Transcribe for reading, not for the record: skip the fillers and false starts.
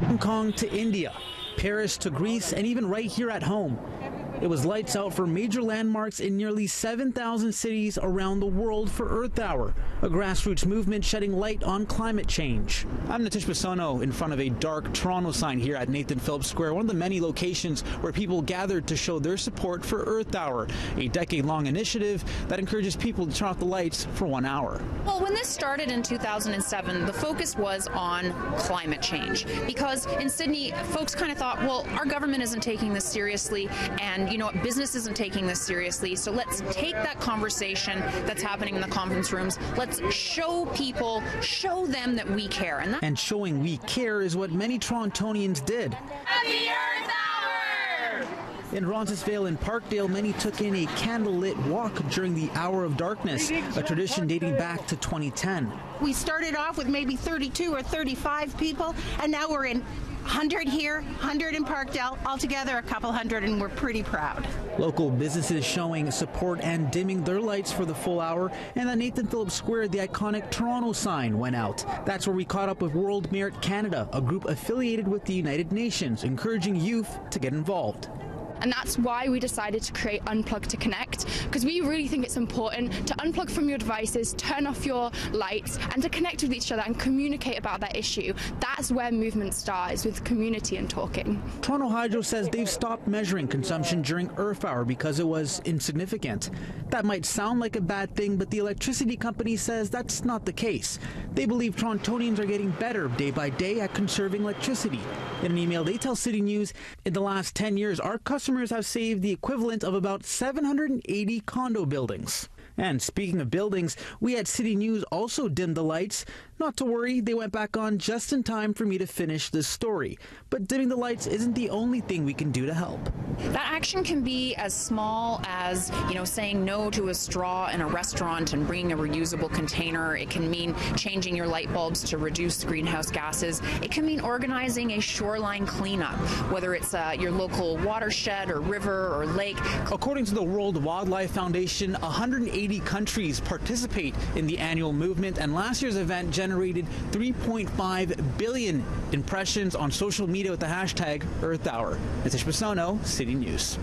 Hong Kong to India, Paris to Greece, and even right here at home. It was lights out for major landmarks in nearly 7,000 cities around the world for Earth Hour, a grassroots movement shedding light on climate change. I'm Nitish Bissonauth in front of a dark Toronto sign here at Nathan Phillips Square, one of the many locations where people gathered to show their support for Earth Hour, a decade-long initiative that encourages people to turn off the lights for 1 hour. Well, when this started in 2007, the focus was on climate change because in Sydney, folks kind of thought, well, our government isn't taking this seriously, and you know what, business isn't taking this seriously, so let's take that conversation that's happening in the conference rooms, let's show people, show them that we care. And showing we care is what many Torontonians did. Happy Earth Hour! In Roncesvalles and Parkdale, many took in a candlelit walk during the hour of darkness, a tradition dating back to 2010. We started off with maybe 32 or 35 people, and now we're in 100 here, 100 in Parkdale, altogether a couple hundred, and we're pretty proud. Local businesses showing support and dimming their lights for the full hour, and at Nathan Phillips Square, the iconic Toronto sign went out. That's where we caught up with World Merit Canada, a group affiliated with the United Nations, encouraging youth to get involved. And that's why we decided to create Unplug to Connect, because we really think it's important to unplug from your devices, turn off your lights, and to connect with each other and communicate about that issue. That's where movement starts, with community and talking. Toronto Hydro says they've stopped measuring consumption during Earth Hour because it was insignificant. That might sound like a bad thing, but the electricity company says that's not the case. They believe Torontonians are getting better day by day at conserving electricity. In an email, they tell City News, in the last 10 years, our customers have saved the equivalent of about 780 condo buildings. And speaking of buildings, we at City News also dimmed the lights. Not to worry, they went back on just in time for me to finish this story. But dimming the lights isn't the only thing we can do to help. That action can be as small as, saying no to a straw in a restaurant and bringing a reusable container. It can mean changing your light bulbs to reduce greenhouse gases. It can mean organizing a shoreline cleanup, whether it's your local watershed or river or lake. According to the World Wildlife Foundation, 180 countries participate in the annual movement, and last year's event generated 3.5 billion impressions on social media with the hashtag Earth Hour. Nitish Bissonauth, City News.